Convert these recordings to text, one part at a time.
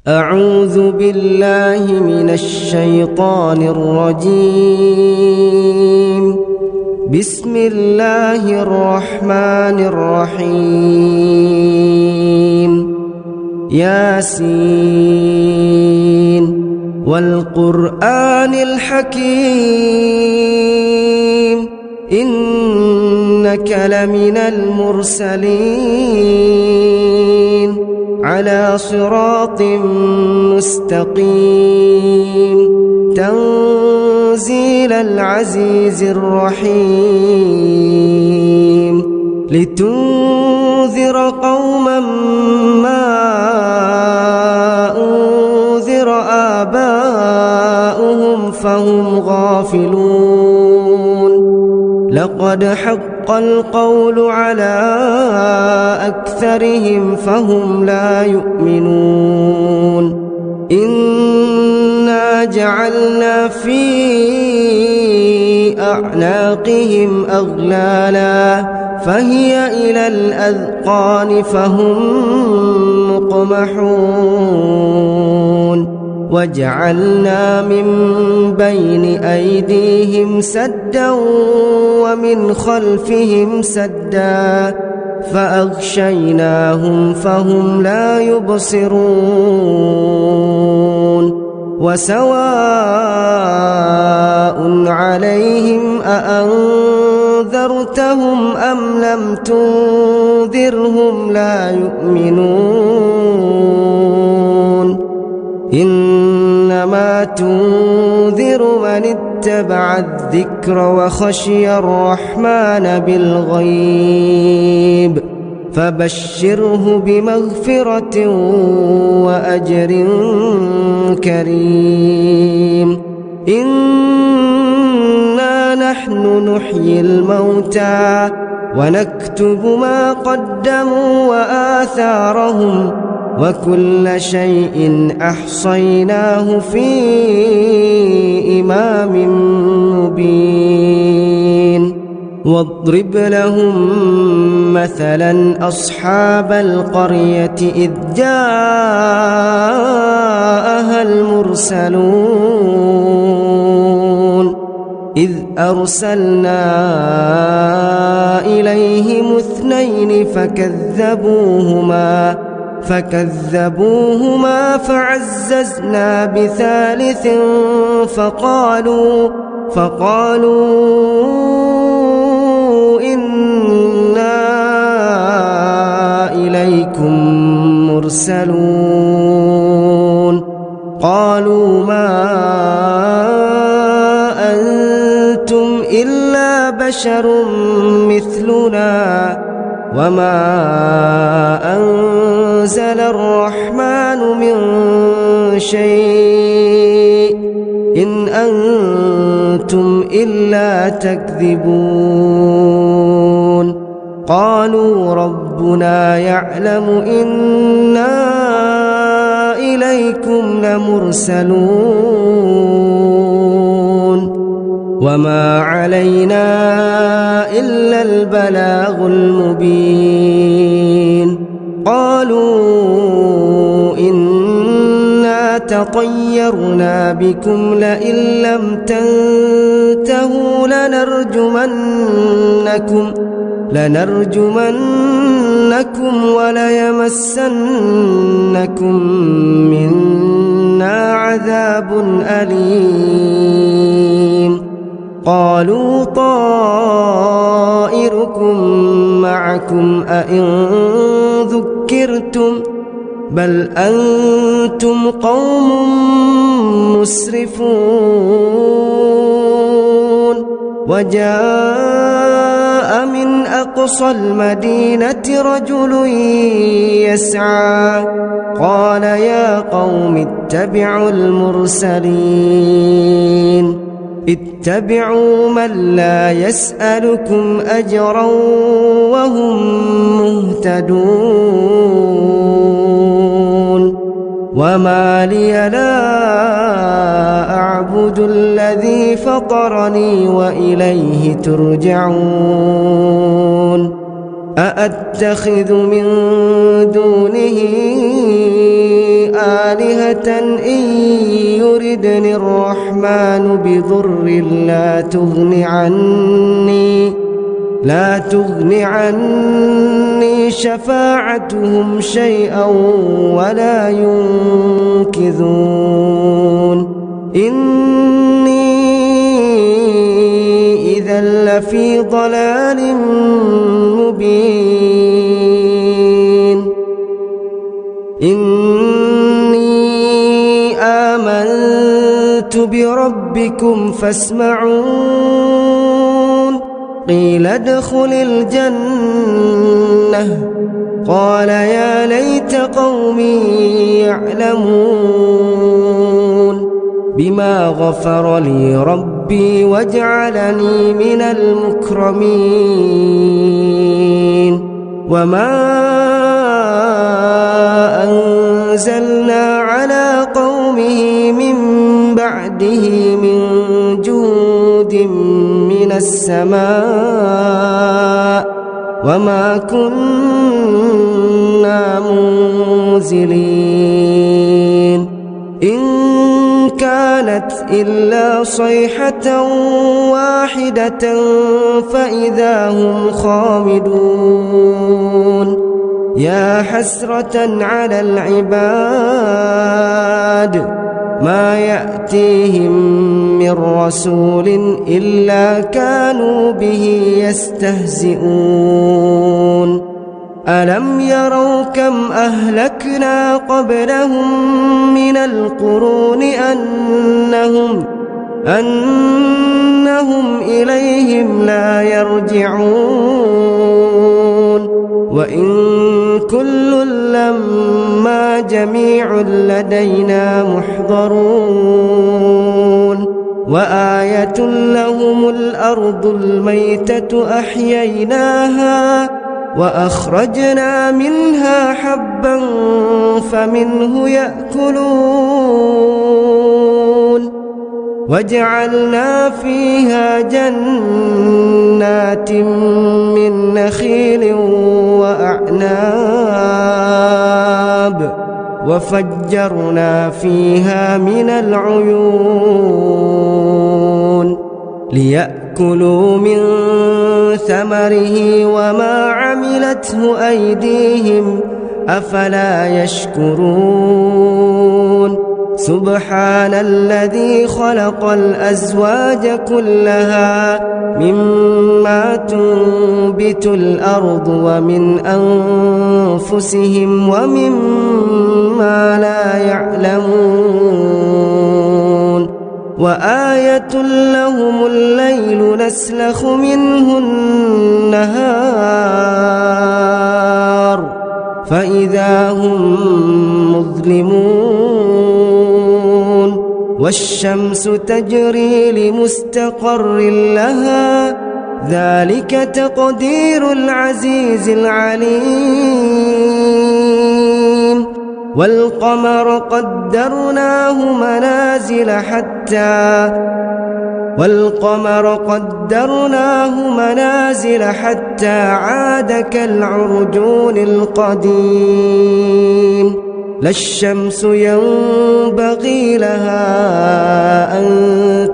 أعوذ بالله من الشيطان الرجيم. بسم الله الرحمن الرحيم. ياسين والقرآن الحكيم إنك لمن المرسلين على صراط مستقيم تنزيل العزيز الرحيم لتنذر قوما ما أنذر آباؤهم فهم غافلون لقد حق القول على أكثرهم فهم لا يؤمنون إنا جعلنا في أعناقهم أغلالا فهي إلى الأذقان فهم مقمحون وجعلنا من بين أيديهم سدا ومن خلفهم سدا فأغشيناهم فهم لا يبصرون وسواء عليهم أأنذرتهم أم لم تنذرهم لا يؤمنون إنما تنذر من اتبع الذكر وخشي الرحمن بالغيب فبشره بمغفرة وأجر كريم إنا نحن نحيي الموتى ونكتب ما قدموا وآثارهم وكل شيء أحصيناه في إمام مبين واضرب لهم مثلا أصحاب القرية إذ جاءها المرسلون إذ أرسلنا إليهم اثنين فكذبوهما فعززنا بثالث فقالوا إنا إليكم مرسلون قالوا ما أنتم إلا بشر مثلنا وما أنزل الرحمن من شيء إن أنتم إلا تكذبون قالوا ربنا يعلم إنا إليكم لمرسلون وما علينا إلا البلاغ المبين قالوا إنا تطيرنا بكم لئن لم تنتهوا لنرجمنكم وليمسنكم منا عذاب أليم قالوا طائركم معكم أئن ذكرتم بل أنتم قوم مسرفون وجاء من أقصى المدينة رجل يسعى قال يا قوم اتبعوا المرسلين اتبعوا من لا يسألكم أجرا وهم مهتدون وما لي لا أعبد الذي فطرني وإليه ترجعون أأتخذ من دونه آلهة إن يردني الرحمن بضر لا تغن عني شفاعتهم شيئا ولا ينقذون إني إذا لفي ضلال مبين إني آمنت بربكم فاسمعون قيل ادخل الجنة قال يا ليت قومي يعلمون بما غفر لي ربي وجعلني من المكرمين وما أنزلنا على قومه من بعده من جود من السماء وما كنا منزلين إن كانت إلا صيحة واحدة فإذا هم خامدون يا حسرة على العباد ما يأتيهم من رسول إلا كانوا به يستهزئون ألم يروا كم أهلكنا قبلهم من القرون أنهم إليهم لا يرجعون وإن كل لما جميع لدينا محضرون وآية لهم الأرض الميتة أحييناها وأخرجنا منها حبا فمنه يأكلون وجعلنا فيها جنات من نخيل وأعناب وفجرنا فيها من العيون ليأكلوا من ثمره وما عملته أيديهم أفلا يشكرون سبحان الذي خلق الأزواج كلها مما تنبت الأرض ومن أنفسهم ومما لا يعلمون وآية لهم الليل نسلخ منه النهار فإذا هم مظلمون والشمس تجري لمستقر لها ذلك تقدير العزيز العليم والقمر قدرناه منازل حتى عاد كالعرجون القديم لا الشمس ينبغي لها أن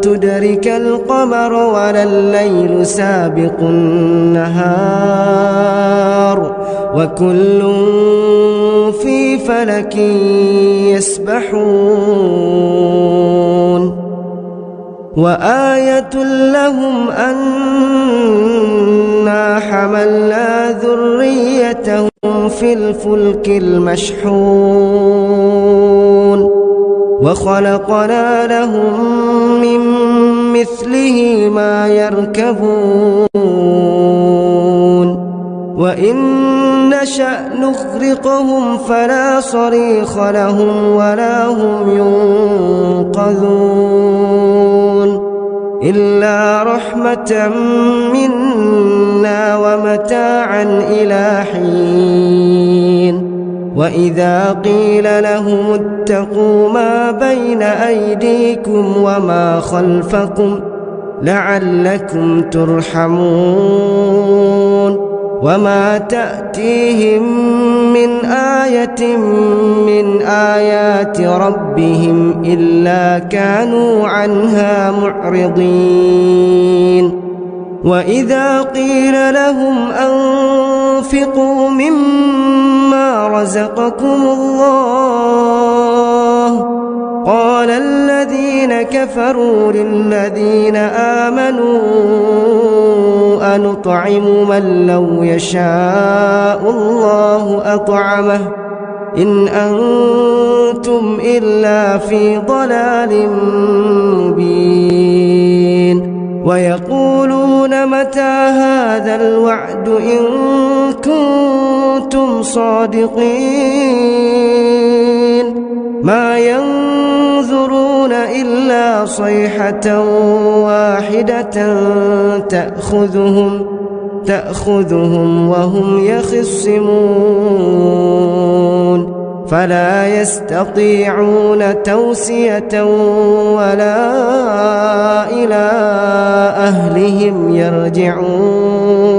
تدرك القمر ولا الليل سابق النهار وكل في فلك يسبحون وآية لهم أنا حملنا ذريتهم في الفلك المشحون وخلقنا لهم من مثله ما يركبون وإن نشأ نغرقهم فلا صريخ لهم ولا هم ينقذون إلا رحمة منا ومتاعا إلى حين وإذا قيل لهم اتقوا ما بين أيديكم وما خلفكم لعلكم ترحمون وما تأتيهم من آية من آيات ربهم إلا كانوا عنها معرضين وإذا قيل لهم أنفقوا مما رزقكم الله قال الذين كفروا للذين آمنوا أنطعم من لو يشاء الله أطعمه إن أنتم إلا في ضلال مبين ويقولون متى هذا الوعد إن كنتم صادقين ما ينظرون إلا صيحة واحدة تأخذهم وهم يخصمون فلا يستطيعون توصية ولا إلى أهلهم يرجعون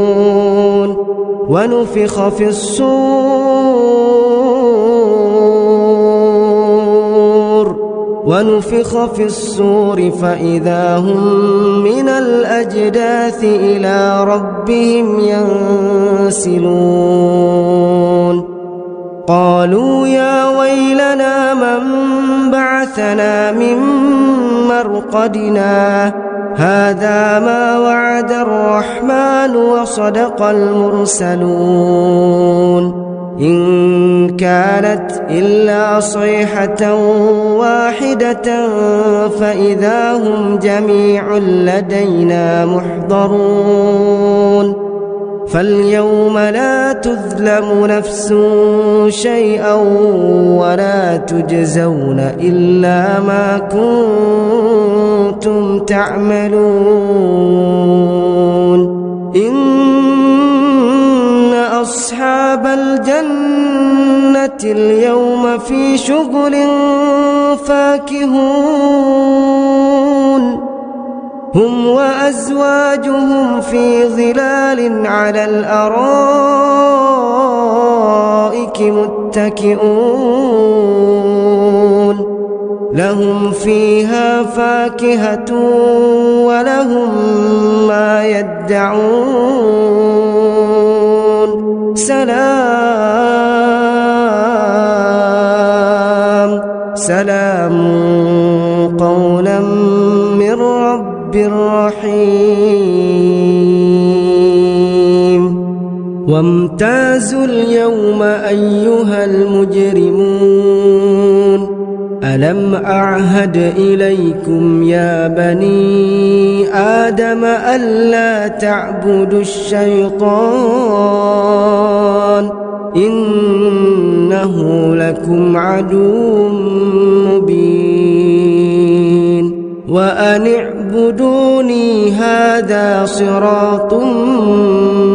ونفخ في الصور فإذا هم من الأجداث إلى ربهم ينسلون قالوا يا ويلنا من بعثنا من مرقدنا هذا ما وعد الرحمن وصدق المرسلون إن كانت إلا صيحة واحدة فإذا هم جميع لدينا محضرون فاليوم لا تظلم نفس شيئا ولا تجزون إلا ما كنتم تعملون إن أصحاب الجنة اليوم في شغل فاكهون هم وأزواجهم في ظلال على الأرائك متكئون لهم فيها فاكهة ولهم ما يدعون سلام قولا من رب رحيم وامتازوا اليوم أيها المجرمون ألم أعهد إليكم يا بني آدم ألا تعبدوا الشيطان إنه لكم عدو مبين وأن اعبدوني هذا صراط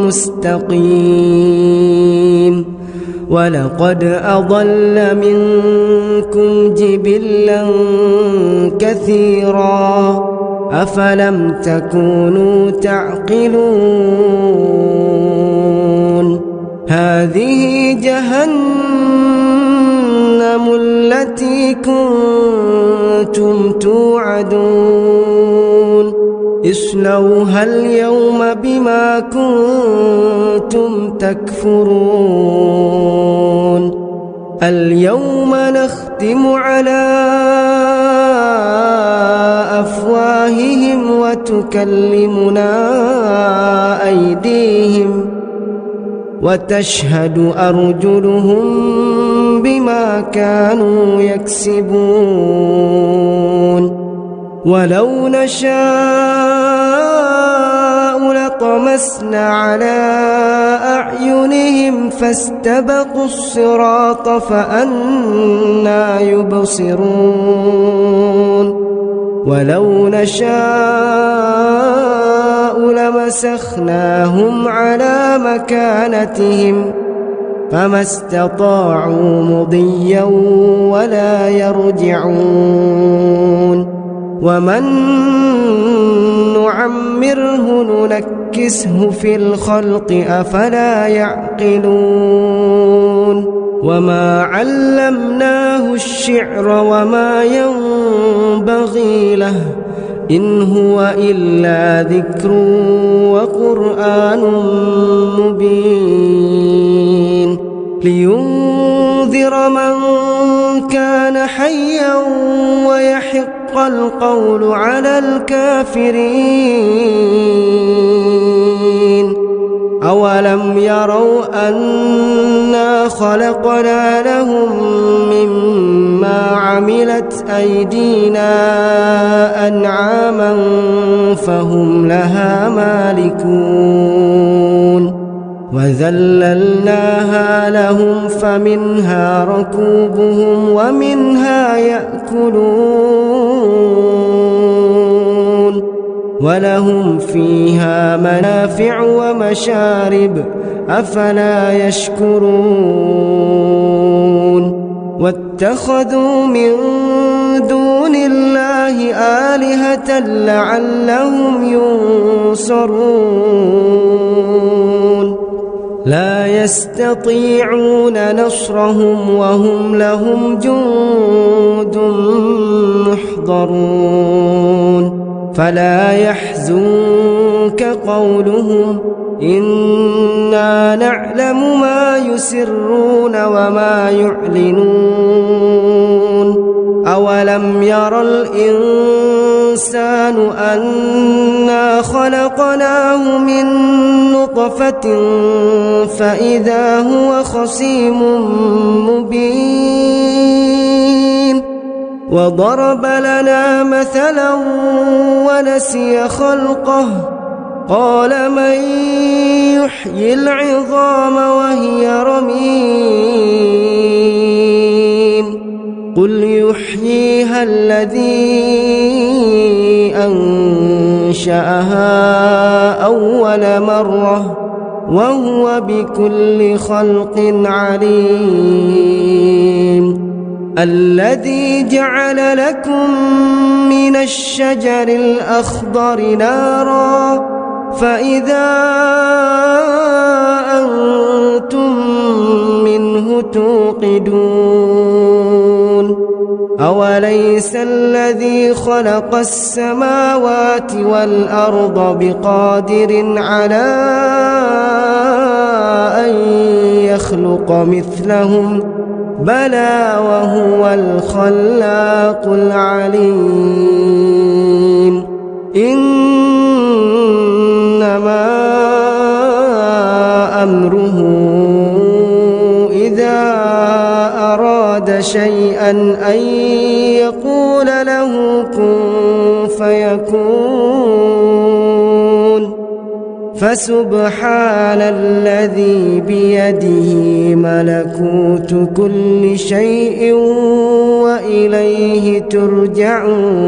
مستقيم ولقد أضل منكم جبلا كثيرا أفلم تكونوا تعقلون هذه جهنم التي كنتم توعدون اصلوها اليوم بما كنتم تكفرون اليوم نختم على أفواههم وتكلمنا أيديهم وتشهد أرجلهم بما كانوا يكسبون ولو نشاء لطمسنا على أعينهم فاستبقوا الصراط فأنى يبصرون ولو نشاء لمسخناهم على مكانتهم فما استطاعوا مضيا ولا يرجعون ومن نعمره نمكسه في الخلق أفلا يعقلون وما علمناه الشعر وما ينبغي له إن هو إلا ذكر وقرآن مبين لينذر من كان حيا ويحق القول على الكافرين أولم يروا أنا خلقنا لهم مما عملت أيدينا أنعاما فهم لها مالكون وذللناها لهم فمنها ركوبهم ومنها يأكلون ولهم فيها منافع ومشارب أفلا يشكرون واتخذوا من دون الله آلهة لعلهم ينصرون لا يستطيعون نصرهم وهم لهم جند محضرون فلا يحزنك قولهم إنا نعلم ما يسرون وما يعلنون أولم ير الإنسان أنا خلقناه من نطفة فإذا هو خصيم مبين وضرب لنا مثلا ونسي خلقه قال من يحيي العظام وهي رميم قل يحييها الذي أنشأها أول مرة وهو بكل خلق عليم الذي جعل لكم من الشجر الأخضر نارا فإذا أنتم منه توقدون أوليس الذي خلق السماوات والأرض بقادر على أن يخلق مثلهم بلى وهو الخلاق العليم إنما أمره إذا أراد شيئا أن يقول له كن فيكون فسبحان الذي بيده ملكوت كل شيء وإليه ترجعون